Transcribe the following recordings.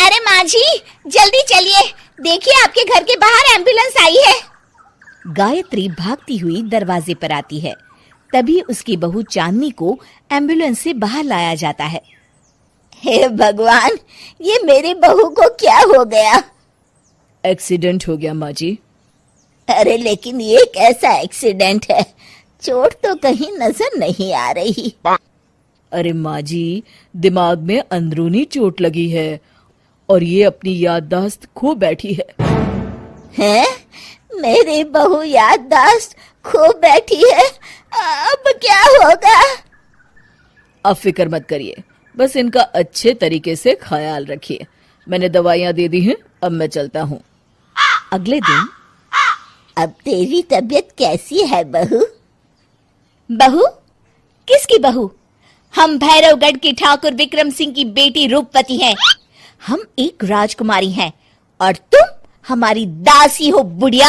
अरे माँ जी, जल्दी चलिए, देखिए आपके घर के बाहर एम्बुलेंस आई है। गायत्री भागती हुई दरवाजे पर आती है। तभी उसकी बहू चांदनी को एम्बुलेंस से बाहर लाया जाता है। हे भगवान, ये मेरी बहू को क्या हो गया? एक्सीडेंट हो गया माँ जी। अरे लेकिन ये कैसा एक्सीडेंट है? चोट तो कहीं नजर नहीं आ रही। अरे माँ जी, दिमाग में अंदरूनी चोट लगी है और ये अपनी याददाश्त खो बैठी है। हैं? मेरी बहू याददाश्त खो बैठी है, अब क्या होगा? आप फिक्र मत करिए, बस इनका अच्छे तरीके से ख्याल रखिए। मैंने दवाइयाँ दे दी हैं, अब मैं चलता हूँ। अगले दिन अब तेरी तबीयत कैसी है बहू? बहू? किसकी बहू? हम भैरवगढ़ के ठाकुर विक्रम सिंह की बेटी रूपवती हैं। हम एक राजकुमारी हैं और तुम हमारी दासी हो बुढ़िया।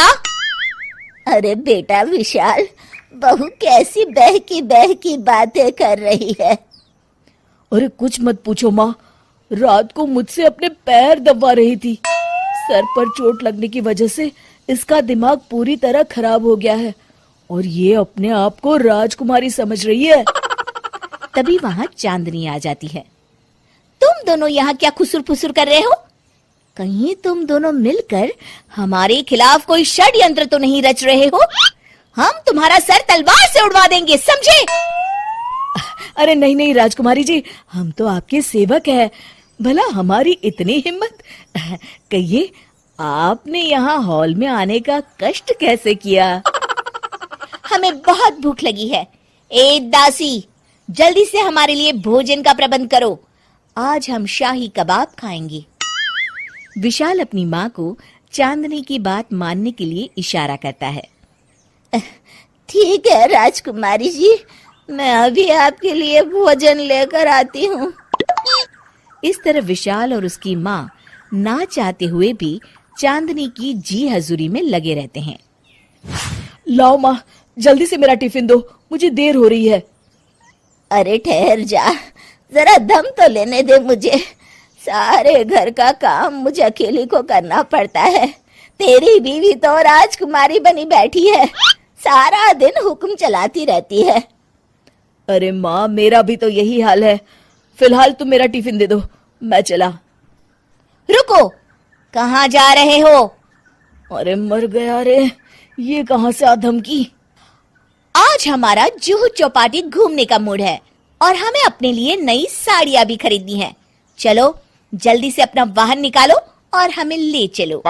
अरे बेटा विशाल, बहू कैसी बहकी बातें कर रही है। अरे कुछ मत पूछो माँ, रात को मुझसे अपने पैर दबा रही थी। सर पर चोट लगने की वजह से इसका दिमाग पूरी तरह खराब हो गया है और ये अपने आप को राजकुमारी समझ रही है। तभी वहां चांदनी आ जाती है। तुम दोनों यहाँ क्या खुसुर फुसुर कर रहे हो? कहीं तुम दोनों मिलकर हमारे खिलाफ कोई षड्यंत्र तो नहीं रच रहे हो? हम तुम्हारा सर तलवार से उड़वा देंगे, समझे? अरे नहीं नहीं राजकुमारी जी, हम तो आपके सेवक हैं। भला हमारी इतनी हिम्मत? कहिए, आपने यहाँ हॉल में आने का कष्ट कैसे किया? हमें बहुत भूख लगी है। ए दासी, जल्दी से हमारे लिए भोजन का प्रबंध करो। आज हम शाही कबाब खाएंगे। विशाल अपनी माँ को चांदनी की बात मानने के लिए इशारा करता है। ठीक है राजकुमारी जी, मैं अभी आपके लिए भोजन लेकर आती हूँ। इस तरह विशाल और उसकी माँ ना चाहते हुए भी चांदनी की जी हजूरी में लगे रहते हैं। लाओ माँ, जल्दी से मेरा टिफिन दो, मुझे देर हो रही है। अरे ठहर जा, जरा दम तो लेने दे मुझे। सारे घर का काम मुझे अकेली को करना पड़ता है। तेरी बीवी तो राजकुमारी बनी बैठी है, सारा दिन हुक्म चलाती रहती है। अरे माँ, मेरा भी तो यही हाल है। फिलहाल तुम मेरा टिफिन दे दो, मैं चला। रुको, कहाँ जा रहे हो? अरे मर गया रे, ये कहाँ से आ धमकी? आज हमारा जुहू चौपाटी घूमने का मूड है और हमें अपने लिए नई साड़ियाँ भी खरीदनी है। चलो जल्दी से अपना वाहन निकालो और हमें ले चलो।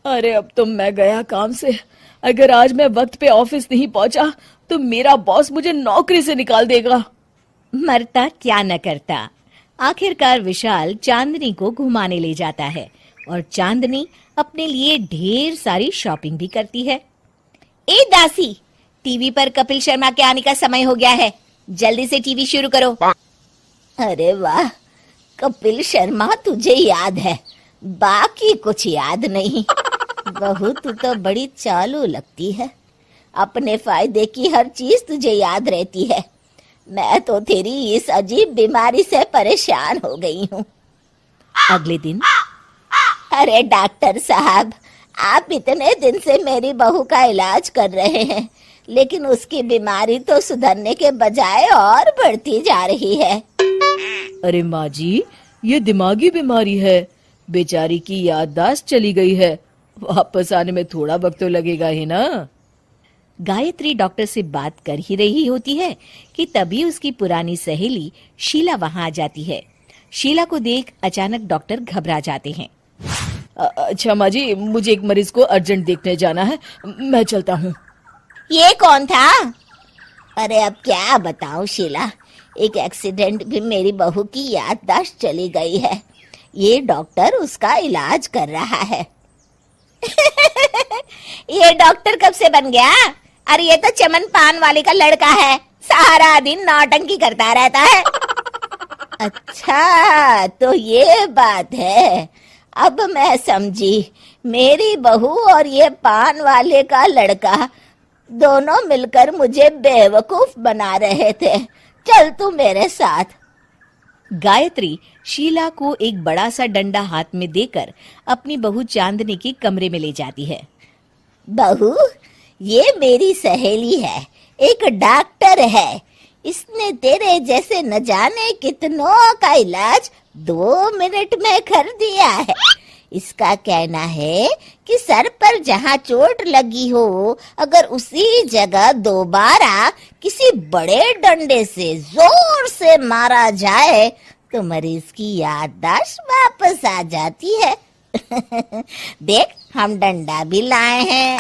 अरे अब तो मैं गया काम से। अगर आज मैं वक्त पे ऑफिस नहीं पहुंचा तो मेरा बॉस मुझे नौकरी से निकाल देगा। मरता क्या न करता। आखिरकार विशाल चांदनी को घुमाने ले जाता है और चांदनी अपने लिए ढेर सारी शॉपिंग भी करती है। ए दासी, टीवी पर कपिल शर्मा के आने का समय हो गया है, जल्दी से टीवी शुरू करो। अरे वाह, कपिल शर्मा तुझे याद है, बाकी कुछ याद नहीं। बहू तू तो बड़ी चालू लगती है, अपने फायदे की हर चीज तुझे याद रहती है। मैं तो तेरी इस अजीब बीमारी से परेशान हो गई हूँ। अगले दिन, अरे डॉक्टर साहब, आप इतने दिन से मेरी बहू का इलाज कर रहे हैं, लेकिन उसकी बीमारी तो सुधरने के बजाय और बढ़ती जा रही है। अरे माँ जी, ये दिमागी बीमारी है, बेचारी की याददाश्त चली गई है। वापस आने में थोड़ा वक्त तो लगेगा ही ना। गायत्री डॉक्टर से बात कर ही रही होती है कि तभी उसकी पुरानी सहेली शीला वहां आ जाती है। शीला को देख अचानक डॉक्टर घबरा जाते हैं। अच्छा माँ जी, मुझे एक मरीज को अर्जेंट देखने जाना है, मैं चलता हूँ। ये कौन था? अरे अब क्या बताऊं शीला, एक एक्सीडेंट भी मेरी बहू की याददाश्त चली गई है। ये डॉक्टर उसका इलाज कर रहा है। ये डॉक्टर कब से बन गया? अरे ये तो चमन पान वाले का लड़का है, सारा दिन नौटंकी करता रहता है। अच्छा तो ये बात है, अब मैं समझी। मेरी बहू और ये पान वाले का लड़का दोनों मिलकर मुझे बेवकूफ बना रहे थे। चल तू मेरे साथ। गायत्री शीला को एक बड़ा सा डंडा हाथ में देकर अपनी बहू चांदनी के कमरे में ले जाती है। बहू, ये मेरी सहेली है, एक डॉक्टर है। इसने तेरे जैसे न जाने कितनों का इलाज 2 मिनट में कर दिया है। इसका कहना है कि सर पर जहाँ चोट लगी हो, अगर उसी जगह दोबारा किसी बड़े डंडे से जोर से मारा जाए तो मरीज की याददाश्त वापस आ जाती है। देख, हम डंडा भी लाए हैं।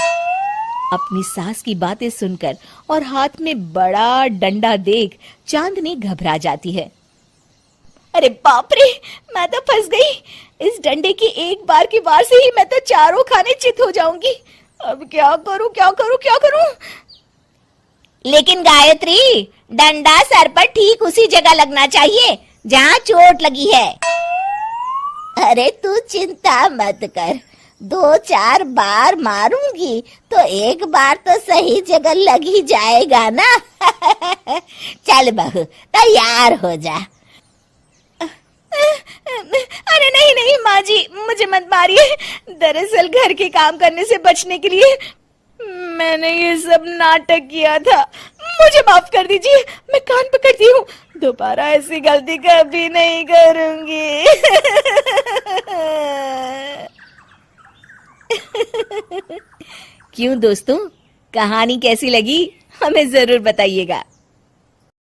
अपनी सास की बातें सुनकर और हाथ में बड़ा डंडा देख चांदनी घबरा जाती है। अरे बाप रे, मैं तो फंस गई। इस डंडे की एक बार की वार से ही मैं तो चारों खाने चित हो जाऊंगी। अब क्या करूं, क्या करूं, क्या करूं? लेकिन गायत्री, डंडा सर पर ठीक उसी जगह लगना चाहिए जहाँ चोट लगी है। अरे तू चिंता मत कर, 2-4 बार मारूंगी तो एक बार तो सही जगह लग ही जाएगा ना। चल बहू, तैयार हो जा। अरे नहीं नहीं माँ जी, मुझे मत मारिए। दरअसल घर के काम करने से बचने के लिए मैंने ये सब नाटक किया था। मुझे माफ कर दीजिए, मैं कान पकड़ती हूँ। दोबारा ऐसी गलती कभी नहीं करूंगी। क्यों दोस्तों, कहानी कैसी लगी हमें जरूर बताइएगा।